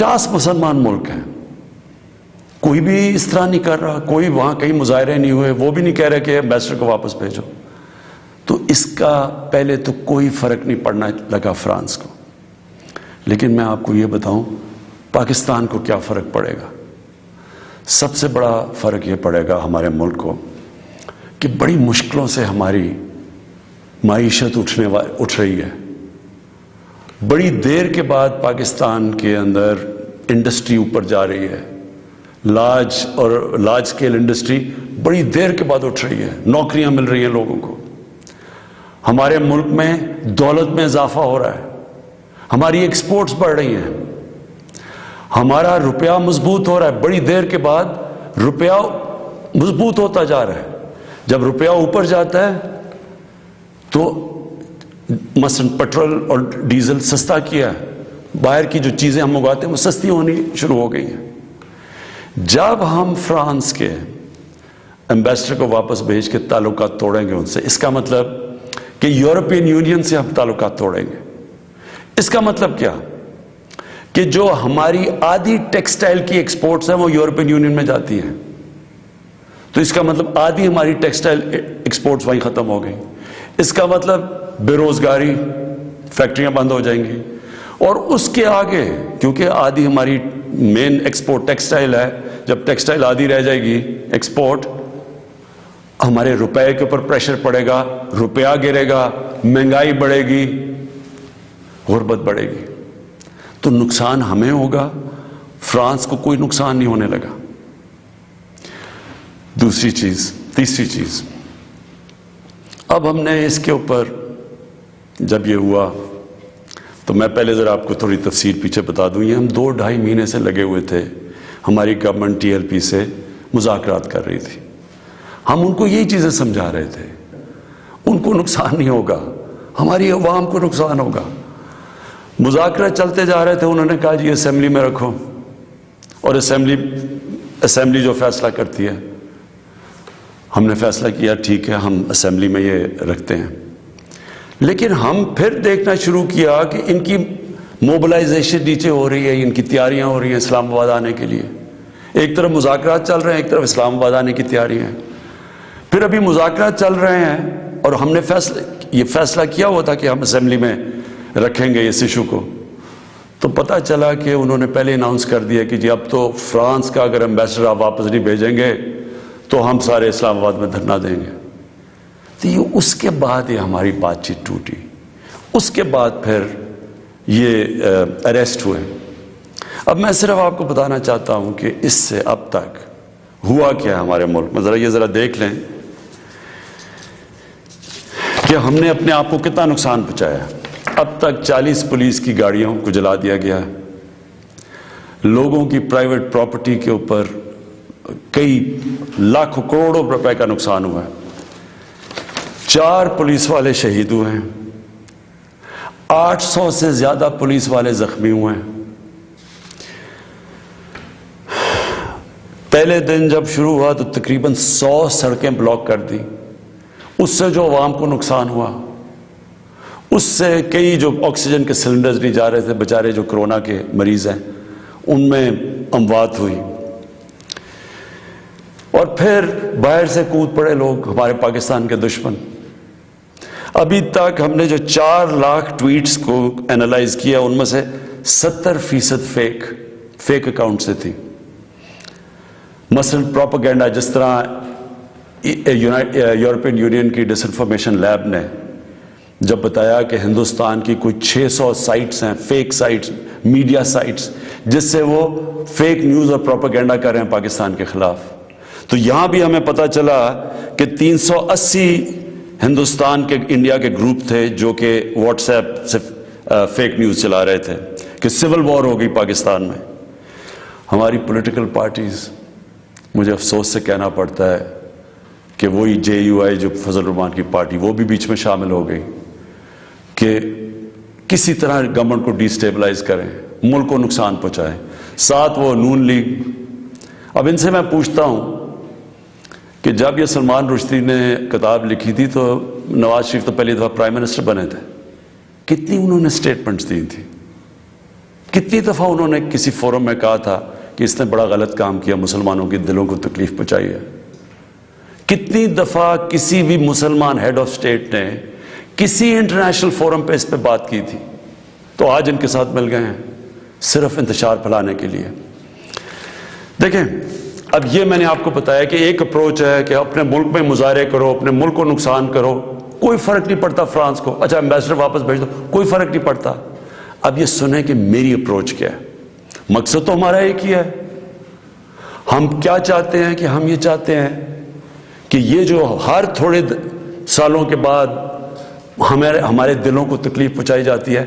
50 مسلمان ملک ہیں، کوئی بھی اس طرح نہیں کر رہا، کوئی وہاں کہیں مظاہرے نہیں ہوئے، وہ بھی نہیں کہہ رہے کہ ایمبیسڈر کو واپس بھیجو. تو اس کا پہلے تو کوئی فرق نہیں پڑنا لگا فرانس کو. لیکن میں آپ کو یہ بتاؤں پاکستان کو کیا فرق پڑے گا. سب سے بڑا فرق یہ پڑے گا ہمارے ملک کو کہ بڑی مشکلوں سے ہماری معیشت اٹھ رہی ہے. بڑی دیر کے بعد پاکستان کے اندر انڈسٹری اوپر جا رہی ہے، لارج اسکیل انڈسٹری بڑی دیر کے بعد اٹھ رہی ہے، نوکریاں مل رہی ہیں لوگوں کو. ہمارے ملک میں دولت میں اضافہ ہو رہا ہے، ہماری ایکسپورٹس بڑھ رہی ہیں، ہمارا روپیہ مضبوط ہو رہا ہے. بڑی دیر کے بعد روپیہ مضبوط ہوتا جا رہا ہے. جب روپیہ اوپر جاتا ہے تو مثلا پیٹرول اور ڈیزل سستا کیا ہے، باہر کی جو چیزیں ہم اگاتے ہیں وہ سستی ہونی شروع ہو گئی ہیں. جب ہم فرانس کے ایمبیسڈر کو واپس بھیج کے تعلقات توڑیں گے ان سے، اس کا مطلب کہ یورپین یونین سے ہم تعلقات توڑیں گے. اس کا مطلب کیا کہ جو ہماری آدھی ٹیکسٹائل کی ایکسپورٹس ہیں وہ یورپین یونین میں جاتی ہیں، تو اس کا مطلب آدھی ہماری ٹیکسٹائل ایکسپورٹس وہیں ختم ہو گئی. اس کا مطلب بے روزگاری، فیکٹریاں بند ہو جائیں گی. اور اس کے آگے کیونکہ آدھی ہماری مین ایکسپورٹ ٹیکسٹائل ہے، جب ٹیکسٹائل آدھی رہ جائے گی ایکسپورٹ، ہمارے روپے کے اوپر پریشر پڑے گا، روپیہ گرے گا، مہنگائی بڑھے گی، غربت بڑھے گی. تو نقصان ہمیں ہوگا، فرانس کو کوئی نقصان نہیں ہونے لگا. تیسری چیز اب ہم نے اس کے اوپر جب یہ ہوا تو میں پہلے ذرا آپ کو تھوڑی تفصیل پیچھے بتا دوں. یہ ہم 2-2.5 مہینے سے لگے ہوئے تھے، ہماری گورنمنٹ TLP سے مذاکرات کر رہی تھی. ہم ان کو یہی چیزیں سمجھا رہے تھے، ان کو نقصان نہیں ہوگا، ہماری عوام کو نقصان ہوگا. مذاکرات چلتے جا رہے تھے، انہوں نے کہا جی اسمبلی میں رکھو، اور اسمبلی جو فیصلہ کرتی ہے. ہم نے فیصلہ کیا ٹھیک ہے ہم اسمبلی میں یہ رکھتے ہیں. لیکن ہم پھر دیکھنا شروع کیا کہ ان کی موبلائزیشن نیچے ہو رہی ہے، ان کی تیاریاں ہو رہی ہیں اسلام آباد آنے کے لیے. ایک طرف مذاکرات چل رہے ہیں، ایک طرف اسلام آباد آنے کی تیاریاں ہیں. پھر ابھی مذاکرات چل رہے ہیں اور ہم نے یہ فیصلہ کیا ہوا تھا کہ ہم اسمبلی میں رکھیں گے اس ایشو کو. تو پتہ چلا کہ انہوں نے پہلے اناؤنس کر دیا کہ جی اب تو فرانس کا اگر ایمبیسڈر آپ واپس نہیں بھیجیں گے تو ہم سارے اسلام آباد میں دھرنا دیں گے. تو یہ اس کے بعد یہ ہماری بات چیت ٹوٹی. اس کے بعد پھر یہ اریسٹ ہوئے. اب میں صرف آپ کو بتانا چاہتا ہوں کہ اس سے اب تک ہوا کیا ہے ہمارے ملک میں. ذرا دیکھ لیں کہ ہم نے اپنے آپ کو کتنا نقصان پہنچایا. اب تک 40 پولیس کی گاڑیوں کو جلا دیا گیا ہے، لوگوں کی پرائیویٹ پراپرٹی کے اوپر کئی لاکھوں کروڑوں روپے کا نقصان ہوا ہے. 4 پولیس والے شہید ہوئے ہیں، 800 سے زیادہ پولیس والے زخمی ہوئے ہیں. پہلے دن جب شروع ہوا تو تقریباً 100 سڑکیں بلاک کر دی. اس سے جو عوام کو نقصان ہوا، اس سے کئی جو آکسیجن کے سلنڈرز نہیں جا رہے تھے، بیچارے جو کرونا کے مریض ہیں ان میں اموات ہوئی. اور پھر باہر سے کود پڑے لوگ، ہمارے پاکستان کے دشمن. ابھی تک ہم نے جو 4 لاکھ ٹویٹس کو اینالائز کیا ان میں سے 70% فیک اکاؤنٹ سے تھی. مثلا پروپیگنڈا، جس طرح یورپین یونین کی ڈس انفارمیشن لیب نے جب بتایا کہ ہندوستان کی کوئی 600 سائٹس ہیں، فیک سائٹس، میڈیا سائٹس، جس سے وہ فیک نیوز اور پروپیگنڈا کر رہے ہیں پاکستان کے خلاف. تو یہاں بھی ہمیں پتہ چلا کہ 380 ہندوستان کے انڈیا کے گروپ تھے جو کہ واٹس ایپ سے فیک نیوز چلا رہے تھے کہ سول وار ہو گئی پاکستان میں. ہماری پولیٹیکل پارٹیز، مجھے افسوس سے کہنا پڑتا ہے کہ وہی JUI جو فضل الرحمان کی پارٹی، وہ بھی بیچ میں شامل ہو گئی کہ کسی طرح گورنمنٹ کو ڈی سٹیبلائز کریں، ملک کو نقصان پہنچائیں. ساتھ وہ نون لیگ. اب ان سے میں پوچھتا ہوں کہ جب یہ سلمان رشدی نے کتاب لکھی تھی تو نواز شریف تو پہلی دفعہ پرائم منسٹر بنے تھے، کتنی انہوں نے سٹیٹمنٹس دی تھی، کتنی دفعہ انہوں نے کسی فورم میں کہا تھا کہ اس نے بڑا غلط کام کیا، مسلمانوں کے دلوں کو تکلیف پہنچائی ہے. کتنی دفعہ کسی بھی مسلمان ہیڈ آف اسٹیٹ نے کسی انٹرنیشنل فورم پہ اس پہ بات کی تھی. تو آج ان کے ساتھ مل گئے ہیں صرف انتشار پھیلانے کے لیے. دیکھیں، اب یہ میں نے آپ کو بتایا کہ ایک اپروچ ہے کہ اپنے ملک میں مظاہرے کرو، اپنے ملک کو نقصان کرو، کوئی فرق نہیں پڑتا فرانس کو، اچھا ایمبیسڈر واپس بھیج دو، کوئی فرق نہیں پڑتا. اب یہ سنیں کہ میری اپروچ کیا ہے. مقصد تو ہمارا ایک ہی ہے. ہم کیا چاہتے ہیں کہ ہم یہ چاہتے ہیں کہ یہ جو ہر تھوڑے سالوں کے بعد ہمارے دلوں کو تکلیف پہنچائی جاتی ہے،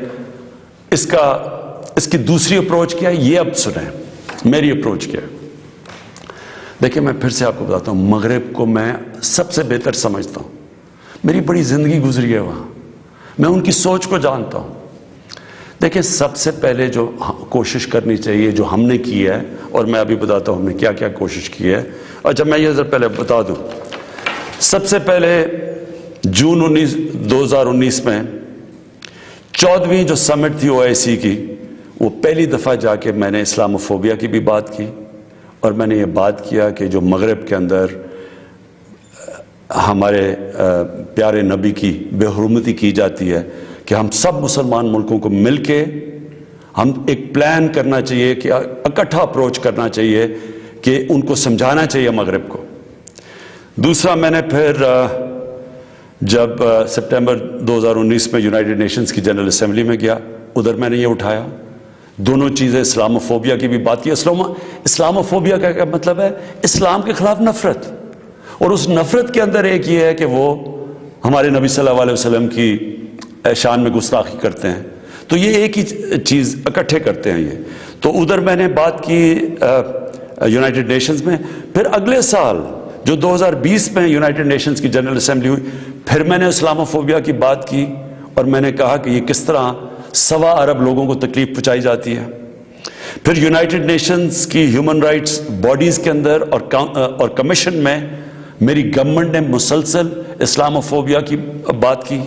اس کی دوسری اپروچ کیا ہے، یہ اب سنیں میری اپروچ کیا ہے. دیکھیں، میں پھر سے آپ کو بتاتا ہوں، مغرب کو میں سب سے بہتر سمجھتا ہوں. میری بڑی زندگی گزری ہے وہاں، میں ان کی سوچ کو جانتا ہوں. دیکھیں، سب سے پہلے جو کوشش کرنی چاہیے، جو ہم نے کی ہے، اور میں ابھی بتاتا ہوں ہم نے کیا کیا کوشش کی ہے. اچھا، میں یہ ذرا پہلے بتا دوں. سب سے پہلے جون 2019 میں 14ویں جو سمٹ تھی OIC کی، وہ پہلی دفعہ جا کے میں نے اسلاموفوبیا کی بھی بات کی، اور میں نے یہ بات کیا کہ جو مغرب کے اندر ہمارے پیارے نبی کی بے حرمتی کی جاتی ہے، کہ ہم سب مسلمان ملکوں کو مل کے ہم ایک پلان کرنا چاہیے، کہ اکٹھا اپروچ کرنا چاہیے، کہ ان کو سمجھانا چاہیے مغرب کو. دوسرا، میں نے پھر جب سپٹمبر 2019 میں یونائٹڈ نیشنز کی جنرل اسمبلی میں گیا، ادھر میں نے یہ اٹھایا دونوں چیزیں. اسلاموفوبیا کی بھی بات کی. اسلاموفوبیا کا کیا مطلب ہے؟ اسلام کے خلاف نفرت، اور اس نفرت کے اندر ایک یہ ہے کہ وہ ہمارے نبی صلی اللہ علیہ وسلم کی شان میں گستاخی کرتے ہیں. تو یہ ایک ہی چیز اکٹھے کرتے ہیں یہ. تو ادھر میں نے بات کی یونائٹڈ نیشنز میں. پھر اگلے سال جو 2020 میں یونائٹڈ نیشنز کی جنرل اسمبلی ہوئی، پھر میں نے اسلاموفوبیا کی بات کی، اور میں نے کہا کہ یہ کس طرح 1.25 ارب لوگوں کو تکلیف پہنچائی جاتی ہے. پھر یونائٹڈ نیشنز کی ہیومن رائٹس باڈیز کے اندر اور کمیشن میں میری گورنمنٹ نے مسلسل اسلاموفوبیا کی بات کی.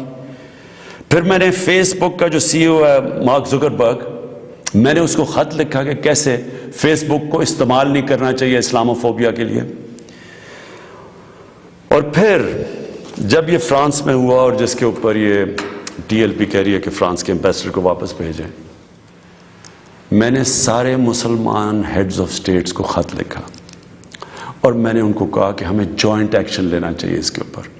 پھر میں نے فیس بک کا جو CEO ہے مارک زکربرگ، میں نے اس کو خط لکھا کہ کیسے فیس بک کو استعمال نہیں کرنا چاہیے اسلاموفوبیا کے لیے. اور پھر جب یہ فرانس میں ہوا، اور جس کے اوپر یہ TLP کہہ رہی ہے کہ فرانس کے ایمبیسڈر کو واپس بھیجیں، میں نے سارے مسلمان ہیڈز آف سٹیٹس کو خط لکھا، اور میں نے ان کو کہا کہ ہمیں جوائنٹ ایکشن لینا چاہیے اس کے اوپر.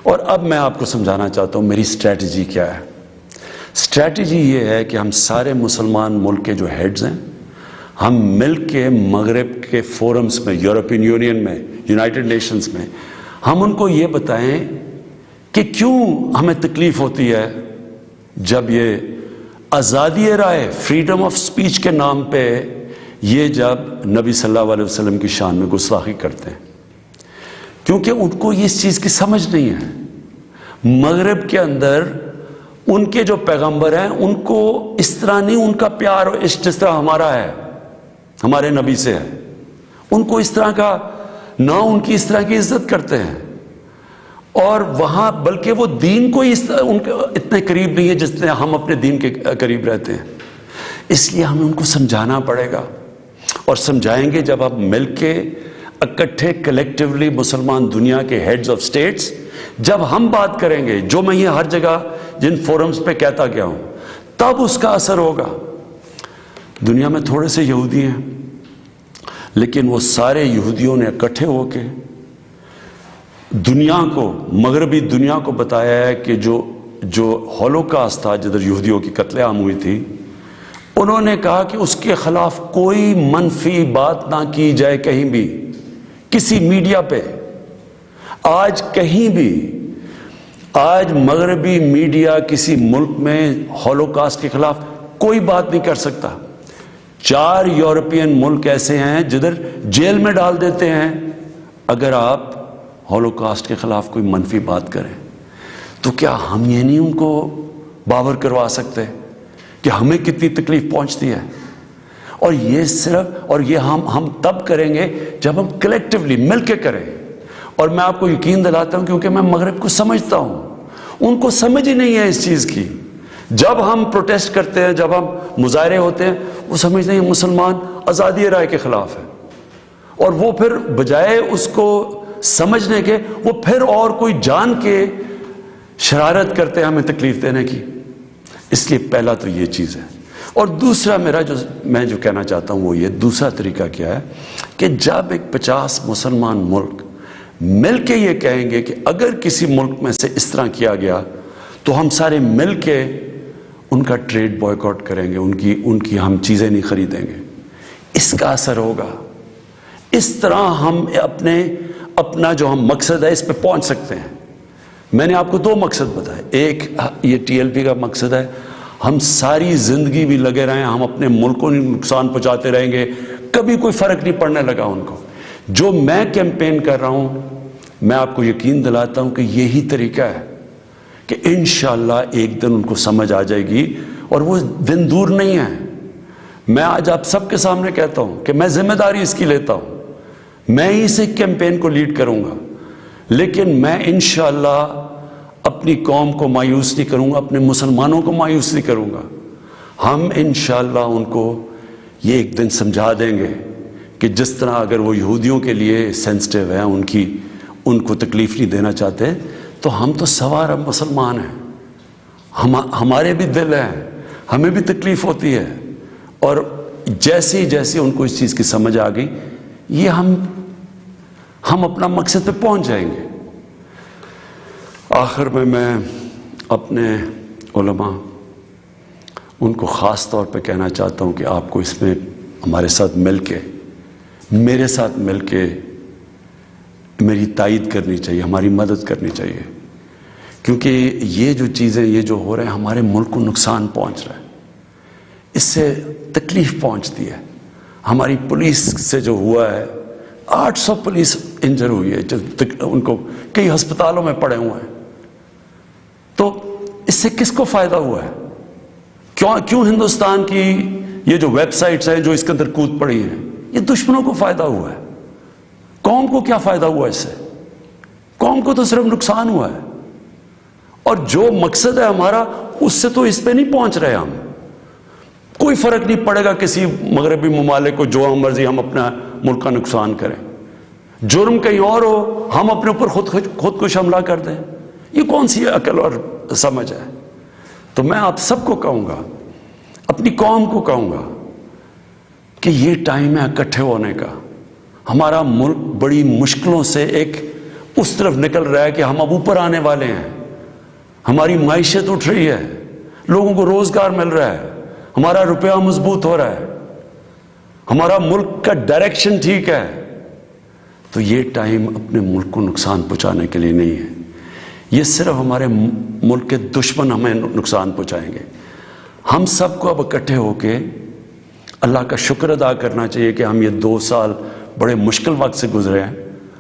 اور اب میں آپ کو سمجھانا چاہتا ہوں میری اسٹریٹجی کیا ہے. اسٹریٹجی یہ ہے کہ ہم سارے مسلمان ملک کے جو ہیڈز ہیں، ہم مل کے مغرب کے فورمز میں، یورپین یونین میں، یونائٹڈ نیشنز میں، ہم ان کو یہ بتائیں کہ کیوں ہمیں تکلیف ہوتی ہے جب یہ آزادی رائے، فریڈم آف سپیچ کے نام پہ یہ جب نبی صلی اللہ علیہ وسلم کی شان میں گستاخی کرتے ہیں. کیونکہ ان کو اس چیز کی سمجھ نہیں ہے. مغرب کے اندر ان کے جو پیغمبر ہیں، ان کو اس طرح نہیں، ان کا پیار اور عشق جس طرح ہمارا ہے، ہمارے نبی سے ہے، ان کو اس طرح کا نہ، ان کی اس طرح کی عزت کرتے ہیں. اور وہاں بلکہ وہ دین کو ان کے اتنے قریب نہیں ہے جس طرح ہم اپنے دین کے قریب رہتے ہیں. اس لیے ہمیں ان کو سمجھانا پڑے گا، اور سمجھائیں گے جب آپ مل کے اکٹھے کلیکٹیولی مسلمان دنیا کے ہیڈز آف سٹیٹس جب ہم بات کریں گے، جو میں یہ ہر جگہ جن فورمز پہ کہتا گیا ہوں، تب اس کا اثر ہوگا. دنیا میں تھوڑے سے یہودی ہیں، لیکن وہ سارے یہودیوں نے اکٹھے ہو کے دنیا کو، مغربی دنیا کو بتایا ہے کہ جو ہولوکاسٹ تھا، جدھر یہودیوں کی قتل عام ہوئی تھی، انہوں نے کہا کہ اس کے خلاف کوئی منفی بات نہ کی جائے کہیں بھی، کسی میڈیا پہ. آج کہیں بھی، آج مغربی میڈیا کسی ملک میں ہولوکاسٹ کے خلاف کوئی بات نہیں کر سکتا. 4 یورپین ملک ایسے ہیں جدھر جیل میں ڈال دیتے ہیں اگر آپ ہولوکاسٹ کے خلاف کوئی منفی بات کریں. تو کیا ہم یہ نہیں ان کو باور کروا سکتے کہ ہمیں کتنی تکلیف پہنچتی ہے؟ اور یہ صرف، اور یہ ہم تب کریں گے جب ہم کلیکٹیولی مل کے کریں. اور میں آپ کو یقین دلاتا ہوں، کیونکہ میں مغرب کو سمجھتا ہوں، ان کو سمجھ ہی نہیں ہے اس چیز کی. جب ہم پروٹیسٹ کرتے ہیں، جب ہم مظاہرے ہوتے ہیں، وہ سمجھتے ہیں مسلمان آزادی رائے کے خلاف ہے، اور وہ پھر بجائے اس کو سمجھنے کے وہ پھر اور کوئی جان کے شرارت کرتے ہیں ہمیں تکلیف دینے کی۔ اس لیے پہلا تو یہ چیز ہے۔ اور دوسرا میں جو کہنا چاہتا ہوں وہ یہ، دوسرا طریقہ کیا ہے کہ جب ایک 50 مسلمان ملک مل کے یہ کہیں گے کہ اگر کسی ملک میں سے اس طرح کیا گیا تو ہم سارے مل کے ان کا ٹریڈ بوائیکاٹ کریں گے، ان کی ہم چیزیں نہیں خریدیں گے، اس کا اثر ہوگا۔ اس طرح ہم اپنا جو ہم مقصد ہے اس پہ پہنچ سکتے ہیں۔ میں نے آپ کو 2 مقصد بتائے، ایک یہ TLP کا مقصد ہے، ہم ساری زندگی بھی لگے رہیں، ہم اپنے ملک کو نقصان پہنچاتے رہیں گے، کبھی کوئی فرق نہیں پڑنے لگا ان کو۔ جو میں کیمپین کر رہا ہوں، میں آپ کو یقین دلاتا ہوں کہ یہی طریقہ ہے کہ انشاءاللہ ایک دن ان کو سمجھ آ جائے گی، اور وہ دن دور نہیں ہے۔ میں آج آپ سب کے سامنے کہتا ہوں کہ میں ذمہ داری اس کی لیتا ہوں، میں ہی اس کیمپین کو لیڈ کروں گا، لیکن میں انشاءاللہ اپنی قوم کو مایوس نہیں کروں گا، اپنے مسلمانوں کو مایوس نہیں کروں گا۔ ہم انشاءاللہ ان کو یہ ایک دن سمجھا دیں گے کہ جس طرح اگر وہ یہودیوں کے لیے سینسٹیو ہیں، ان کو تکلیف نہیں دینا چاہتے، تو ہم تو سوا ارب مسلمان ہیں، ہمارے بھی دل ہیں، ہمیں بھی تکلیف ہوتی ہے، اور جیسی ان کو اس چیز کی سمجھ آ گئی، یہ ہم اپنا مقصد پہ پہنچ جائیں گے۔ آخر میں اپنے علماء ان کو خاص طور پہ کہنا چاہتا ہوں کہ آپ کو اس میں ہمارے ساتھ مل کے، میرے ساتھ مل کے میری تائید کرنی چاہیے، ہماری مدد کرنی چاہیے، کیونکہ یہ جو چیزیں یہ جو ہو رہے ہیں ہمارے ملک کو نقصان پہنچ رہا ہے، اس سے تکلیف پہنچتی ہے۔ ہماری پولیس سے جو ہوا ہے، 800 پولیس انجر ہوئی ہے، ان کو کئی ہسپتالوں میں پڑے ہوئے ہیں، تو اس سے کس کو فائدہ ہوا ہے؟ کیوں ہندوستان کی یہ جو ویب سائٹس ہیں جو اس کے اندر کود پڑی ہیں، یہ دشمنوں کو فائدہ ہوا ہے؟ قوم کو کیا فائدہ ہوا اس سے؟ قوم کو تو صرف نقصان ہوا ہے، اور جو مقصد ہے ہمارا اس سے تو اس پہ نہیں پہنچ رہے ہم۔ کوئی فرق نہیں پڑے گا کسی مغربی ممالک کو، جو ہم مرضی ہم اپنا ملک کا نقصان کریں، جرم کہیں اور ہو، ہم اپنے اوپر خودکش حملہ کر دیں، یہ کون سی عقل اور سمجھ ہے؟ تو میں آپ سب کو کہوں گا، اپنی قوم کو کہوں گا کہ یہ ٹائم ہے اکٹھے ہونے کا۔ ہمارا ملک بڑی مشکلوں سے ایک اس طرف نکل رہا ہے کہ ہم اب اوپر آنے والے ہیں، ہماری معیشت اٹھ رہی ہے، لوگوں کو روزگار مل رہا ہے، ہمارا روپیہ مضبوط ہو رہا ہے، ہمارا ملک کا ڈائریکشن ٹھیک ہے۔ تو یہ ٹائم اپنے ملک کو نقصان پہنچانے کے لیے نہیں ہے، یہ صرف ہمارے ملک کے دشمن ہمیں نقصان پہنچائیں گے۔ ہم سب کو اب اکٹھے ہو کے اللہ کا شکر ادا کرنا چاہیے کہ ہم یہ 2 سال بڑے مشکل وقت سے گزرے ہیں،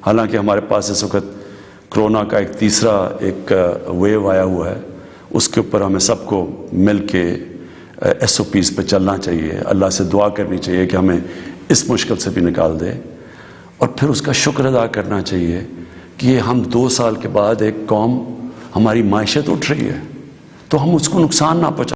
حالانکہ ہمارے پاس اس وقت کرونا کا ایک تیسرا ویو آیا ہوا ہے، اس کے اوپر ہمیں سب کو مل کے SOPs پہ چلنا چاہیے، اللہ سے دعا کرنی چاہیے کہ ہمیں اس مشکل سے بھی نکال دے، اور پھر اس کا شکر ادا کرنا چاہیے کہ یہ ہم 2 سال کے بعد ایک قوم، ہماری معیشت اٹھ رہی ہے، تو ہم اس کو نقصان نہ پہنچائیں۔